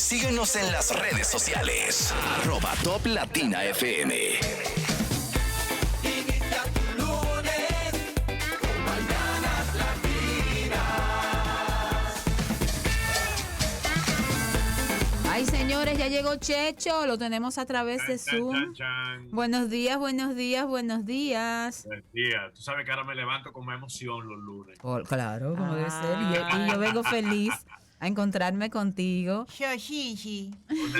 Síguenos en las redes sociales. @Top Latina FM. Inicia tu lunes con Mañanas Latinas. Ay, señores, ya llegó Checho, lo tenemos a través de Zoom. Buenos días, buenos días, buenos días. Buenos días. Tú sabes que ahora me levanto con más emoción los lunes. Claro, como debe ser. Y yo vengo feliz a encontrarme contigo. Una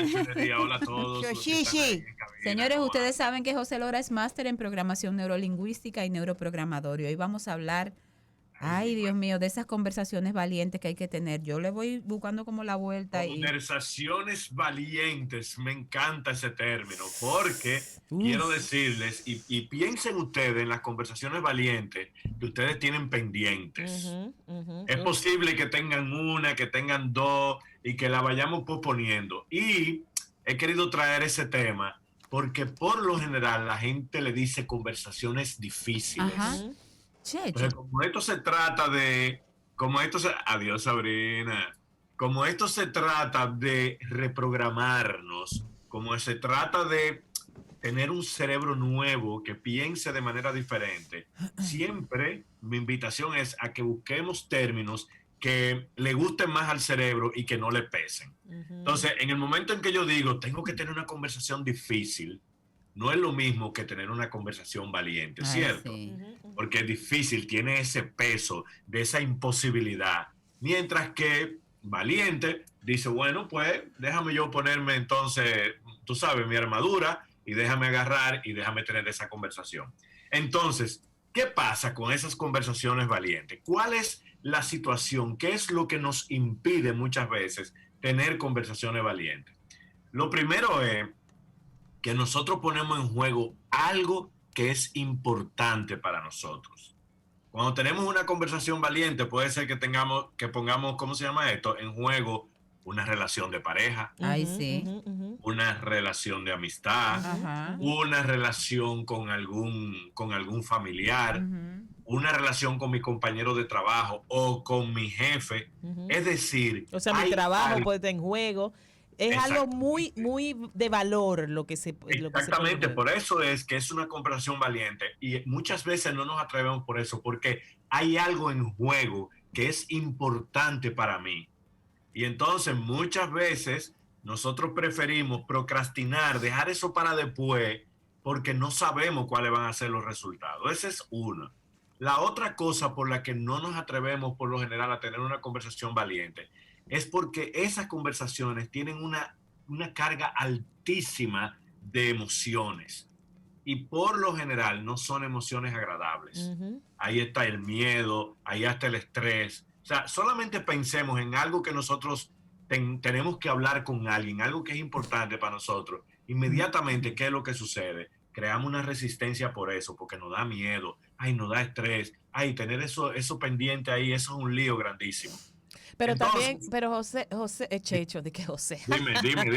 chulería. Hola a todos. los que están ahí en cabina. Señores, ustedes saben que José Lora es máster en programación neurolingüística y neuroprogramador. Y hoy vamos a hablar, ay, Dios mío, de esas conversaciones valientes que hay que tener. Yo le voy buscando como la vuelta. Conversaciones valientes. Me encanta ese término porque quiero decirles, y piensen ustedes en las conversaciones valientes que ustedes tienen pendientes. Es posible que tengan una, que tengan dos y que la vayamos posponiendo. Y he querido traer ese tema porque por lo general la gente le dice conversaciones difíciles. Ajá. Checho. Entonces, adiós Sabrina, como esto se trata de reprogramarnos, como se trata de tener un cerebro nuevo que piense de manera diferente, siempre mi invitación es a que busquemos términos que le gusten más al cerebro y que no le pesen. Entonces, en el momento en que yo digo, tengo que tener una conversación difícil, no es lo mismo que tener una conversación valiente, Ay, ¿cierto? sí. Porque es difícil, tiene ese peso de esa imposibilidad. Mientras que valiente dice, bueno, pues déjame yo ponerme entonces, tú sabes, mi armadura y déjame agarrar y déjame tener esa conversación. Entonces, ¿qué pasa con esas conversaciones valientes? ¿Cuál es la situación? ¿Qué es lo que nos impide muchas veces tener conversaciones valientes? Lo primero es que nosotros ponemos en juego algo que es importante para nosotros. Cuando tenemos una conversación valiente, puede ser que pongamos, ¿cómo se llama esto? En juego una relación de pareja, Ay, sí. una relación de amistad, Ajá. una relación con algún familiar, una relación con mi compañero de trabajo o con mi jefe. Es decir, O sea, mi hay trabajo algo- puede estar en juego. Es Exactamente. algo muy, muy de valor lo que se Exactamente, pone. por eso es que es una conversación valiente y muchas veces no nos atrevemos por eso, porque hay algo en juego que es importante para mí. Y entonces muchas veces nosotros preferimos procrastinar, dejar eso para después, porque no sabemos cuáles van a ser los resultados. Esa es una. La otra cosa por la que no nos atrevemos por lo general a tener una conversación valiente es porque esas conversaciones tienen una carga altísima de emociones y por lo general no son emociones agradables. Ahí está el miedo, ahí está el estrés. O sea, solamente pensemos en algo que nosotros tenemos que hablar con alguien, algo que es importante para nosotros. Inmediatamente, ¿qué es lo que sucede? Creamos una resistencia por eso, porque nos da miedo, ay, nos da estrés, ay, tener eso pendiente ahí, eso es un lío grandísimo. Pero Entonces, también, pero José, Checho, ¿de qué José? Dime.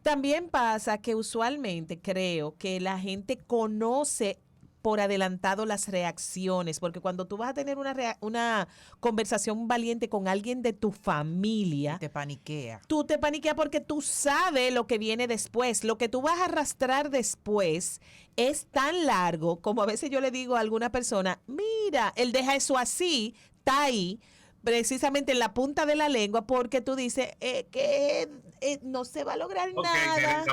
También pasa que usualmente creo que la gente conoce por adelantado las reacciones, porque cuando tú vas a tener una conversación valiente con alguien de tu familia, Te paniquea. tú te paniqueas porque tú sabes lo que viene después. Lo que tú vas a arrastrar después es tan largo como a veces yo le digo a alguna persona, mira, él deja eso así, está ahí, precisamente en la punta de la lengua, porque tú dices que no se va a lograr nada.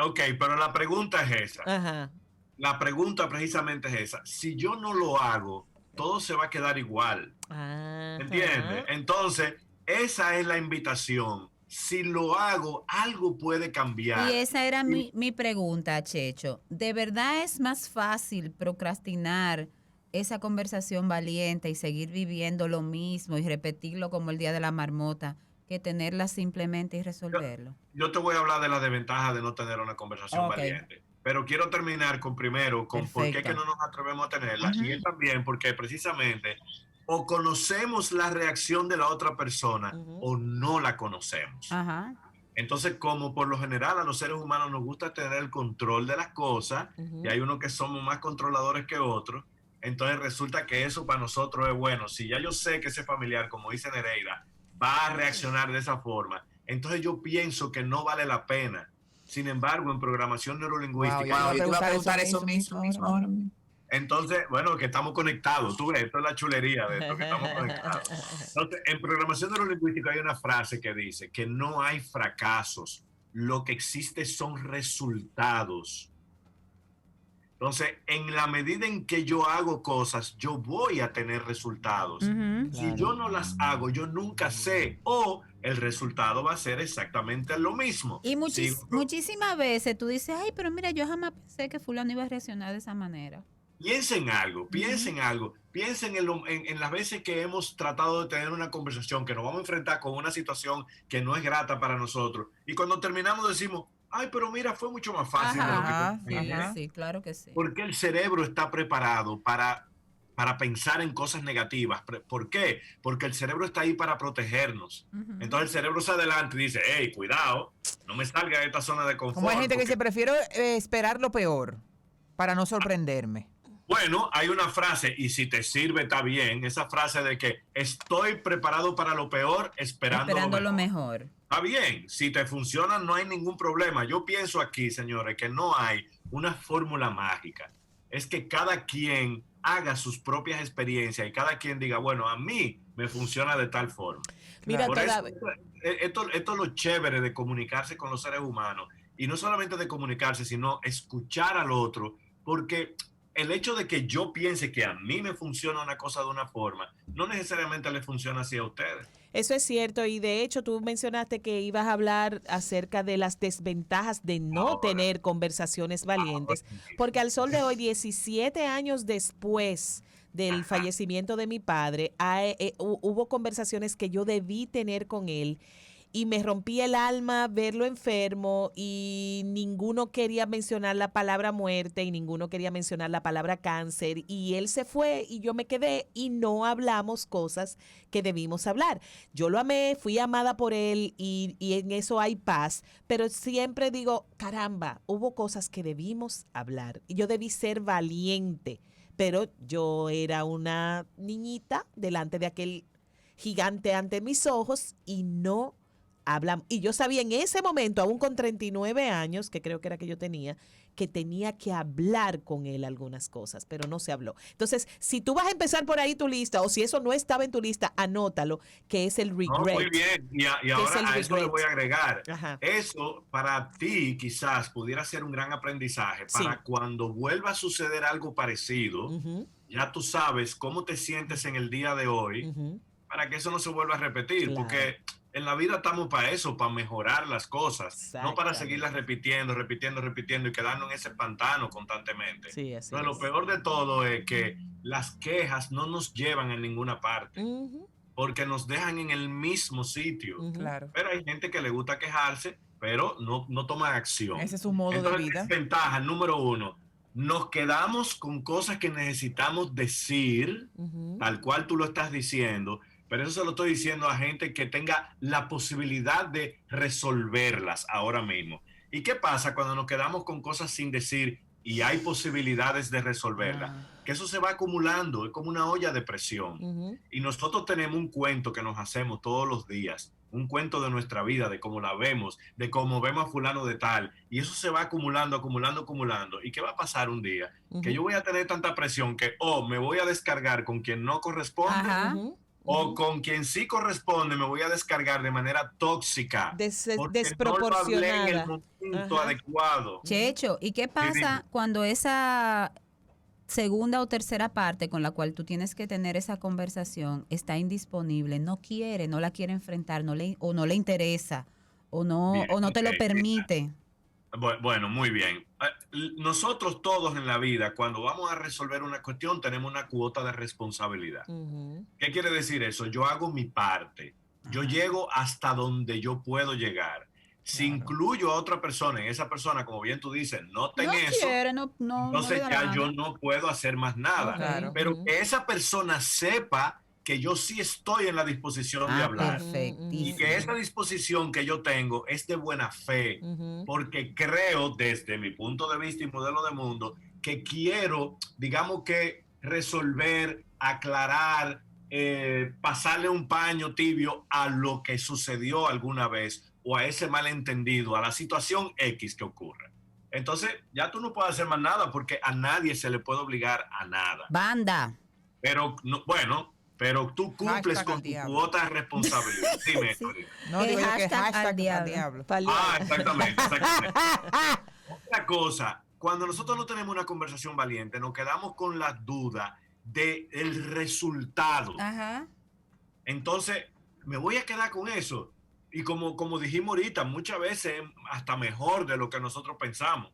Ok, pero la pregunta es esa. Ajá. La pregunta precisamente es esa. Si yo no lo hago, todo se va a quedar igual. Ajá. ¿Entiendes? Entonces, esa es la invitación. Si lo hago, algo puede cambiar. Y esa era mi pregunta, Checho. ¿De verdad es más fácil procrastinar esa conversación valiente y seguir viviendo lo mismo y repetirlo como el día de la marmota que tenerla simplemente y resolverlo? Yo te voy a hablar de la desventaja de no tener una conversación Ok. valiente. Pero quiero terminar con por qué Perfecto. que no nos atrevemos a tenerla. Y es también porque precisamente o conocemos la reacción de la otra persona o no la conocemos. Ajá. Entonces, como por lo general a los seres humanos nos gusta tener el control de las cosas, y hay unos que somos más controladores que otros, entonces resulta que eso para nosotros es bueno. Si ya yo sé que ese familiar, como dice Nereida, va a reaccionar de esa forma, entonces yo pienso que no vale la pena. Sin embargo, en programación neurolingüística, Wow, yo te iba a preguntar eso mismo ahora mismo. entonces, bueno, que estamos conectados. Tú ves, esto es la chulería de esto, que estamos conectados. Entonces, en programación neurolingüística hay una frase que dice que no hay fracasos, lo que existe son resultados. Entonces, en la medida en que yo hago cosas, yo voy a tener resultados. Ujú. Si yo no las hago, yo nunca sé, o el resultado va a ser exactamente lo mismo. Y Sigo- muchísimas veces tú dices, ay, pero mira, yo jamás pensé que fulano iba a reaccionar de esa manera. Piensen algo, piensen algo, piensen en las veces que hemos tratado de tener una conversación, que nos vamos a enfrentar con una situación que no es grata para nosotros. Y cuando terminamos decimos, ay, pero mira, fue mucho más fácil de lo que Ajá, yo imaginé". ajá. Sí, claro que sí. Porque el cerebro está preparado para pensar en cosas negativas. ¿Por qué? Porque el cerebro está ahí para protegernos. Ujú. Entonces el cerebro se adelanta y dice, hey, cuidado, no me salga de esta zona de confort. Como hay gente que porque- dice, prefiero esperar lo peor para no sorprenderme. Bueno, hay una frase, y si te sirve está bien, esa frase de que estoy preparado para lo peor, esperando Esperando lo mejor. Está bien, si te funciona no hay ningún problema. Yo pienso aquí, señores, que no hay una fórmula mágica. Es que cada quien haga sus propias experiencias y cada quien diga, bueno, a mí me funciona de tal forma. Mira, Por eso, toda- esto es lo chévere de comunicarse con los seres humanos. Y no solamente de comunicarse, sino escuchar al otro. Porque el hecho de que yo piense que a mí me funciona una cosa de una forma, no necesariamente le funciona así a ustedes. Eso es cierto, y de hecho tú mencionaste que ibas a hablar acerca de las desventajas de no Ahora. tener conversaciones valientes, porque al sol de hoy, 17 años después del fallecimiento de mi padre, hubo conversaciones que yo debí tener con él. Y me rompí el alma verlo enfermo y ninguno quería mencionar la palabra muerte y ninguno quería mencionar la palabra cáncer. Y él se fue y yo me quedé y no hablamos cosas que debimos hablar. Yo lo amé, fui amada por él y en eso hay paz. Pero siempre digo, caramba, hubo cosas que debimos hablar. Y yo debí ser valiente. Pero yo era una niñita delante de aquel gigante ante mis ojos y no hablamos. Y yo sabía en ese momento, aún con 39 años, que creo que era que yo tenía, que tenía que hablar con él algunas cosas, pero no se habló. Entonces, si tú vas a empezar por ahí tu lista, o si eso no estaba en tu lista, anótalo, que es el regret. No, muy bien. Y es ahora el a eso le regret. voy a agregar. Ajá. Eso para ti quizás pudiera ser un gran aprendizaje para Sí. cuando vuelva a suceder algo parecido, Ujú, ya tú sabes cómo te sientes en el día de hoy ujú. para que eso no se vuelva a repetir, Claro. porque en la vida estamos para eso, para mejorar las cosas, no para Exactamente. seguirlas repitiendo y quedarnos en ese pantano constantemente. Sí, así Entonces, lo es. peor de todo es que las quejas no nos llevan a ninguna parte, Ujú, porque nos dejan en el mismo sitio. ujú. Claro. Pero hay gente que le gusta quejarse, pero no toma acción. Ese es su modo de Entonces, vida. desventaja número uno, nos quedamos con cosas que necesitamos decir, Ujú. tal cual tú lo estás diciendo, pero eso se lo estoy diciendo a gente que tenga la posibilidad de resolverlas ahora mismo. ¿Y qué pasa cuando nos quedamos con cosas sin decir y hay posibilidades de resolverlas? Que eso se va acumulando, es como una olla de presión. Ujú. Y nosotros tenemos un cuento que nos hacemos todos los días, un cuento de nuestra vida, de cómo la vemos, de cómo vemos a fulano de tal, y eso se va acumulando. ¿Y qué va a pasar un día? Que Ujú. yo voy a tener tanta presión que me voy a descargar con quien no corresponde, Ajá. Ujú. o Ujú. con quien sí corresponde me voy a descargar de manera tóxica. porque no lo hablé en el desproporcionada. momento Ajá. adecuado. Checho, ¿y qué pasa cuando esa segunda o tercera parte con la cual tú tienes que tener esa conversación está indisposible, no la quiere enfrentar, o no le interesa, o no Bien, te lo ok, permite? Bueno, muy bien. Nosotros todos en la vida, cuando vamos a resolver una cuestión, tenemos una cuota de responsabilidad. Ujú. ¿Qué quiere decir eso? Yo hago mi parte. Yo llego hasta donde yo puedo llegar. Si Claro. incluyo a otra persona en esa persona, como bien tú dices, no ten No eso, quiere, no entonces le da la ya gana. yo no puedo hacer más nada. Ok. Claro. Pero Ujú. que esa persona sepa que yo sí estoy en la disposición de Ah, hablar. perfectísimo. Y que esa disposición que yo tengo es de buena fe, Ujú. porque creo desde mi punto de vista y modelo de mundo que quiero, digamos que resolver, aclarar, pasarle un paño tibio a lo que sucedió alguna vez o a ese malentendido, a la situación X que ocurre. Entonces, ya tú no puedes hacer más nada porque a nadie se le puede obligar a nada. Banda. Pero, no, bueno, pero tú cumples Hashtag con al tu diablo. cuota de responsabilidad. Dime, Sí. Corina. No, digo yo que Hashtag al hashtag al diablo. diablo. Ah, exactamente, exactamente. Otra cosa, cuando nosotros no tenemos una conversación valiente, nos quedamos con la duda del resultado. Ajá. Entonces, me voy a quedar con eso. Y como dijimos ahorita, muchas veces hasta mejor de lo que nosotros pensamos.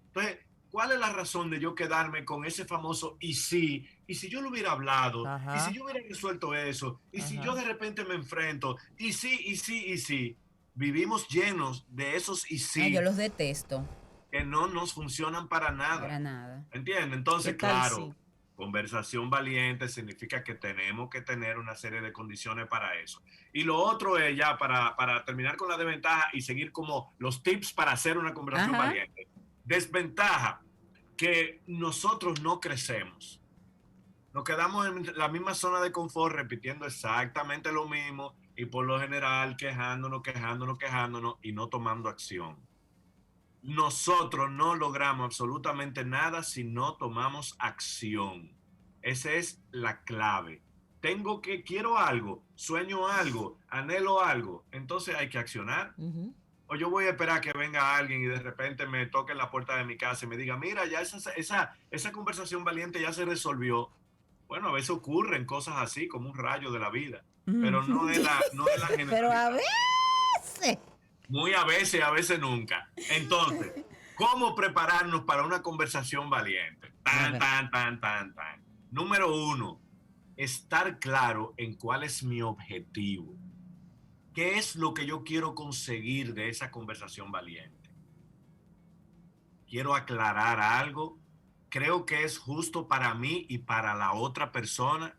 Entonces, ¿cuál es la razón de yo quedarme con ese famoso y si yo lo hubiera hablado, Ajá. y si yo hubiera resuelto eso, y si Ajá. yo de repente me enfrento, y si, vivimos llenos de esos y Ay, sí yo los detesto. que no nos funcionan para nada. Para nada. ¿Entiendes? Entonces, ¿Qué tal claro, si? conversación valiente significa que tenemos que tener una serie de condiciones para eso. Y lo otro es ya para terminar con la desventaja y seguir como los tips para hacer una conversación Ajá. valiente. Desventaja, que nosotros no crecemos. Nos quedamos en la misma zona de confort repitiendo exactamente lo mismo y por lo general quejándonos y no tomando acción. Nosotros no logramos absolutamente nada si no tomamos acción. Esa es la clave. Quiero algo, sueño algo, anhelo algo, entonces hay que accionar. Ujú. O yo voy a esperar que venga alguien y de repente me toque en la puerta de mi casa y me diga, mira, ya esa conversación valiente ya se resolvió. Bueno, a veces ocurren cosas así, como un rayo de la vida, pero no es la Pero generalidad. a veces. Muy a veces nunca. Entonces, ¿cómo prepararnos para una conversación valiente? Tan. Número 1, estar claro en cuál es mi objetivo. ¿Qué es lo que yo quiero conseguir de esa conversación valiente? Quiero aclarar algo. Creo que es justo para mí y para la otra persona.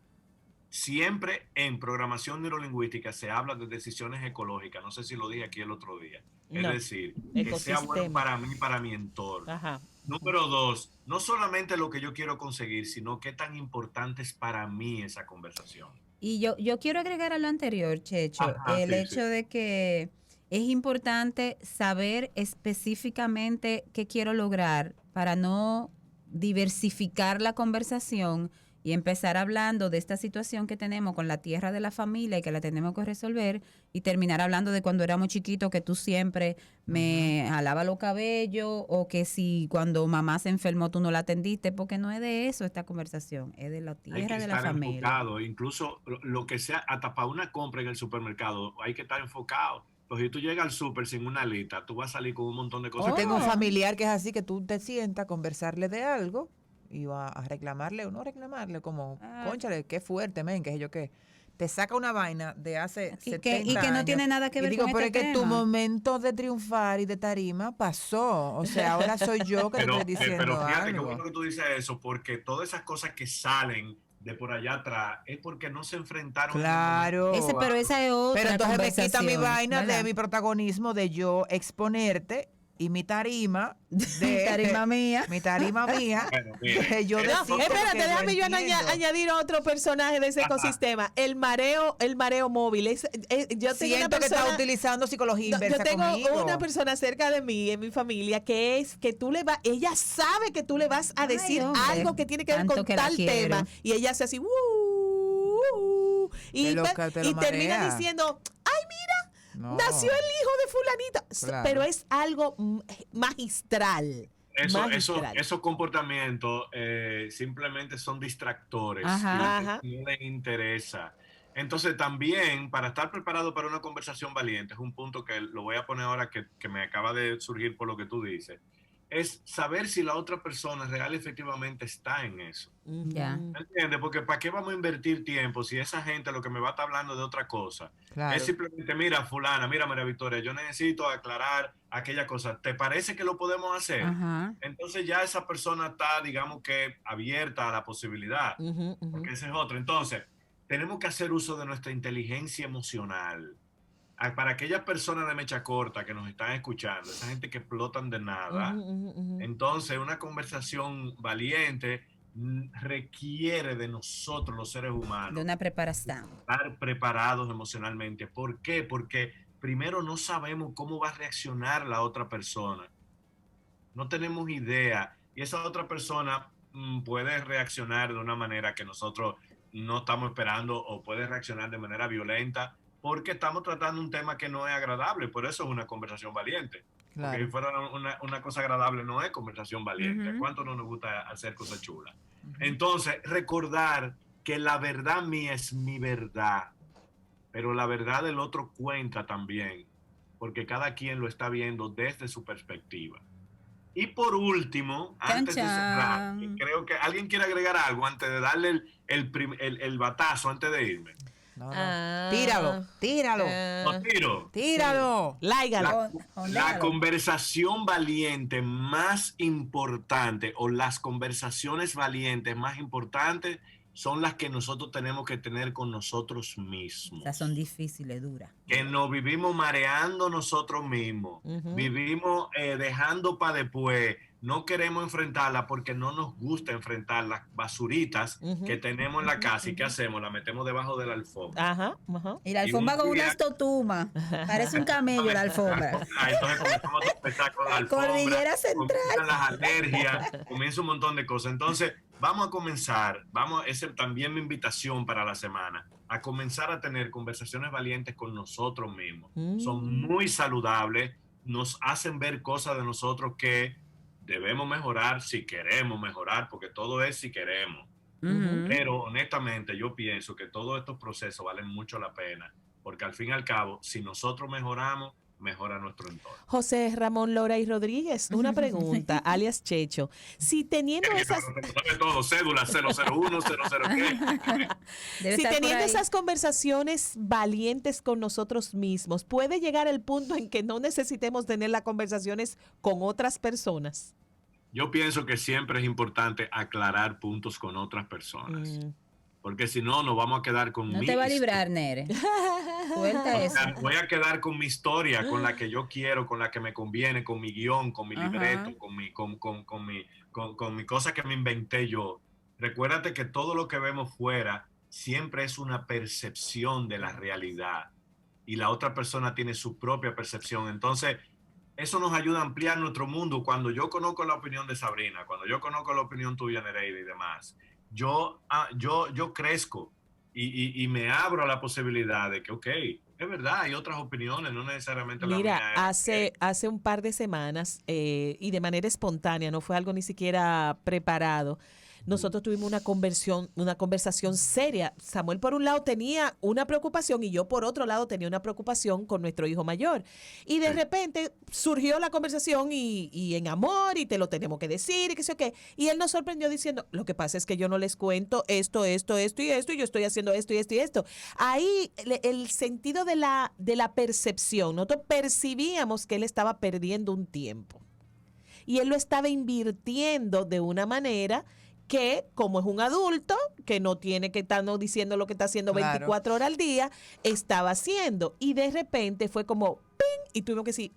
Siempre en programación neurolingüística se habla de decisiones ecológicas. No sé si lo dije aquí el otro día. Es No. decir, que sea bueno Ecosistema. para mí y para mi entorno. Ajá. Número 2, no solamente lo que yo quiero conseguir, sino qué tan importante es para mí esa conversación. Y yo quiero agregar a lo anterior, Checho, Ajá, el sí, hecho sí. de que es importante saber específicamente qué quiero lograr para no diversificar la conversación y empezar hablando de esta situación que tenemos con la tierra de la familia y que la tenemos que resolver y terminar hablando de cuando éramos chiquitos que tú siempre me jalabas los cabellos o que si cuando mamá se enfermó tú no la atendiste, porque no es de eso esta conversación, es de la Hay que tierra de la estar familia. enfocado, incluso lo que sea, hasta para una compra en el supermercado, hay que estar enfocado. Pues si tú llegas al súper sin una lista, tú vas a salir con un montón de cosas. Yo tengo un Oh. familiar que es así, que tú te sientas a conversarle de algo y va a reclamarle o no reclamarle, como, Ah. cónchale, qué fuerte, men, que sé yo qué. Te saca una vaina de hace Y 70 que no años, tiene nada que y ver digo, con pero este es que tu tema. momento de triunfar y de tarima pasó. O sea, ahora soy yo que Pero, te estoy diciendo pero fíjate qué algo. bueno que tú dices eso, porque todas esas cosas que salen de por allá atrás es porque no se enfrentaron. en el Claro. momento. Esa es otra Pero entonces me quita mi conversación, vaina ¿verdad? de mi protagonismo de yo exponerte y mi tarima de Tarima mía. mi tarima mía Bueno, mira, de yo no, decirte lo Espérate, que déjame yo entiendo. añadir otro personaje de ese Ajá. ecosistema. El mareo móvil. Yo tengo una Siento que está persona. utilizando psicología No, inversa yo tengo conmigo. una persona cerca de mí, en mi familia, que es que tú le vas, ella sabe que tú le vas a Ay, decir hombre, algo que tiene que ver tanto con que la tal quiero. tema. Y ella hace así, y, Te lo y termina marea. diciendo, ay, mira, No. nació el hijo de fulanita. Claro. Pero es algo magistral. magistral. Esos comportamientos simplemente son distractores Ajá. y Ajá. no les interesa. Entonces también para estar preparado para una conversación valiente, es un punto que lo voy a poner ahora que me acaba de surgir por lo que tú dices, es saber si la otra persona real y efectivamente está en eso. Ya. Ujú. ¿Entiendes? Porque ¿para qué vamos a invertir tiempo si esa gente lo que me va a estar hablando de otra cosa? Claro. Es simplemente, mira, fulana, mira, María Victoria, yo necesito aclarar aquella cosa. ¿Te parece que lo podemos hacer? Ajá. Entonces ya esa persona está, digamos que, abierta a la posibilidad. Ujú, ujú. Porque ese es otro. Entonces, tenemos que hacer uso de nuestra inteligencia emocional. Para aquellas personas de mecha corta que nos están escuchando, esa gente que explotan de nada, Ujú, ujú, ujú. entonces una conversación valiente requiere de nosotros los seres humanos De una preparación. estar preparados emocionalmente. ¿Por qué? Porque primero no sabemos cómo va a reaccionar la otra persona. No tenemos idea. Y esa otra persona puede reaccionar de una manera que nosotros no estamos esperando o puede reaccionar de manera violenta porque estamos tratando un tema que no es agradable. Por eso es una conversación valiente. Claro. Porque si fuera una cosa agradable no es conversación valiente. Ujú. ¿Cuánto no nos gusta hacer cosas chulas? Entonces, recordar que la verdad mía es mi verdad, pero la verdad del otro cuenta también, porque cada quien lo está viendo desde su perspectiva. Y por último, Chan, antes de cerrar, chan. y creo que alguien quiere agregar algo antes de darle el batazo, antes de irme. No, no. Ah, Tíralo. Lo tiro. Tíralo. Láigalo. La conversación valiente más importante o las conversaciones valientes más importantes son las que nosotros tenemos que tener con nosotros mismos. O sea, son difíciles, duras. Que nos vivimos mareando nosotros mismos, vivimos dejando para después, no queremos enfrentarla porque no nos gusta enfrentar las basuritas que tenemos en la casa. ¿Y qué hacemos? La metemos debajo de la alfombra. Ajá, ajá. Y la alfombra con un día- unas totumas. Parece un camello la alfombra. Entonces comenzamos a empezar con la alfombra, Cordillera Central. comienzan las alergias, comienza un montón de cosas. Entonces, vamos a comenzar, esa es también mi invitación para la semana, a comenzar a tener conversaciones valientes con nosotros mismos. Son muy saludables, nos hacen ver cosas de nosotros que debemos mejorar si queremos mejorar, porque todo es si queremos. Ujú. Pero honestamente yo pienso que todos estos procesos valen mucho la pena, porque al fin y al cabo, si nosotros mejoramos, mejora nuestro entorno. José Ramón Lora y Rodríguez, una pregunta, alias Checho. Si teniendo esas, Sabe todo, cédula 001, 00 qué. Debe si estar por teniendo ahí. esas conversaciones valientes con nosotros mismos, puede llegar el punto en que no necesitemos tener las conversaciones con otras personas. Yo pienso que siempre es importante aclarar puntos con otras personas, porque si no, nos vamos a quedar con No mi te va a historia. librar, Nere. Suelta O eso. sea, voy a quedar con mi historia, con la que yo quiero, con la que me conviene, con mi guión, con mi Ajá. libreto, con mi cosa que me inventé yo. Recuérdate que todo lo que vemos fuera siempre es una percepción de la realidad y la otra persona tiene su propia percepción. Entonces, eso nos ayuda a ampliar nuestro mundo. Cuando yo conozco la opinión de Sabrina, cuando yo conozco la opinión tuya, Nereida, y demás, yo crezco y me abro a la posibilidad de que, ok, es verdad, hay otras opiniones, no necesariamente la Mira, mía. hace un par de semanas y de manera espontánea, no fue algo ni siquiera preparado. Nosotros tuvimos una conversación seria. Samuel por un lado tenía una preocupación y yo por otro lado tenía una preocupación con nuestro hijo mayor. Y de repente surgió la conversación y en amor y te lo tenemos que decir y qué sé yo qué. Y él nos sorprendió diciendo, lo que pasa es que yo no les cuento esto y esto y yo estoy haciendo esto y esto y esto. Ahí el sentido de la percepción, nosotros percibíamos que él estaba perdiendo un tiempo. Y él lo estaba invirtiendo de una manera que, como es un adulto, que no tiene que estar diciendo lo que está haciendo Claro. 24 horas al día, estaba haciendo. Y de repente fue como, ¡ping! Y tuvimos que decir,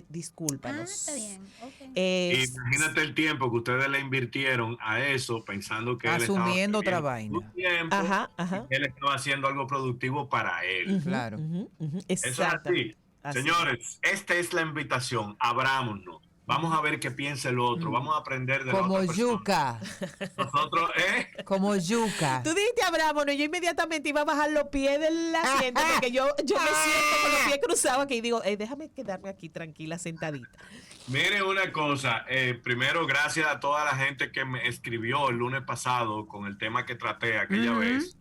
discúlpanos. está bien. Ok. Imagínate el tiempo que ustedes le invirtieron a eso pensando que él estaba Asumiendo otra perdiendo vaina. su tiempo, Ajá, ajá. y que él estaba haciendo algo productivo para él. Ujú, Claro. ujú, Eso es exacto. así. Así. Señores, esta es la invitación. Abrámonos. Vamos a ver qué piensa el otro. Vamos a aprender de la Como otra persona. yuca. Nosotros, Como yuca. Tú dijiste abrámonos, yo inmediatamente iba a bajar los pies del asiento porque yo me siento con los pies cruzados aquí y digo, déjame quedarme aquí tranquila, sentadita. Mire una cosa. Primero, gracias a toda la gente que me escribió el lunes pasado con el tema que traté aquella vez.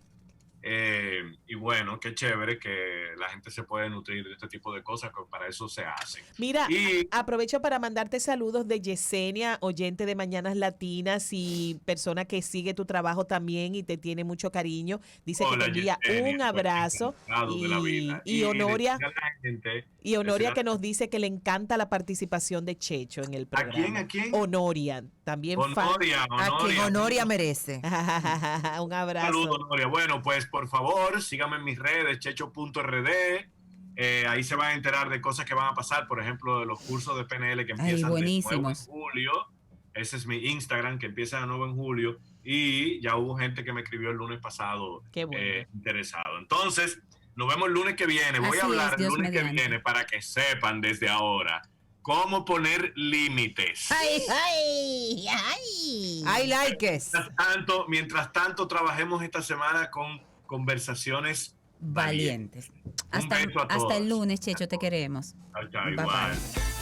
Y bueno, qué chévere que la gente se puede nutrir de este tipo de cosas, que para eso se hacen. Mira, Y- aprovecho para mandarte saludos de Yesenia, oyente de Mañanas Latinas y persona que sigue tu trabajo también y te tiene mucho cariño. Dice Hola, que te envía Yesenia, un abrazo. encantado de la vida. Y Honoria, decirle a la gente- y Honoria decirle que nos dice que le encanta la participación de Checho en el programa. quién? ¿A quién? Honoria, también Honoria, A quien Honoria merece. fan. Un abrazo. Saludos, Honoria. Bueno, pues por favor, síganme en mis redes, checho.rd. Ahí se van a enterar de cosas que van a pasar, por ejemplo, de los cursos de PNL que empiezan de nuevo en buenísimos. julio. Ese es mi Instagram, que empieza de nuevo en julio. Y ya hubo gente que me escribió el lunes pasado Qué bueno. interesado. Entonces, Nos vemos el lunes que viene. Voy Así a hablar es, el Dios lunes que mediante. viene para que sepan desde ahora cómo poner límites. Ay, ay, ay. I like it. Mientras tanto, trabajemos esta semana con conversaciones Valientes. Un beso a Hasta todos. el lunes, Checho, te queremos. Chao, chao, Bye, igual. bye.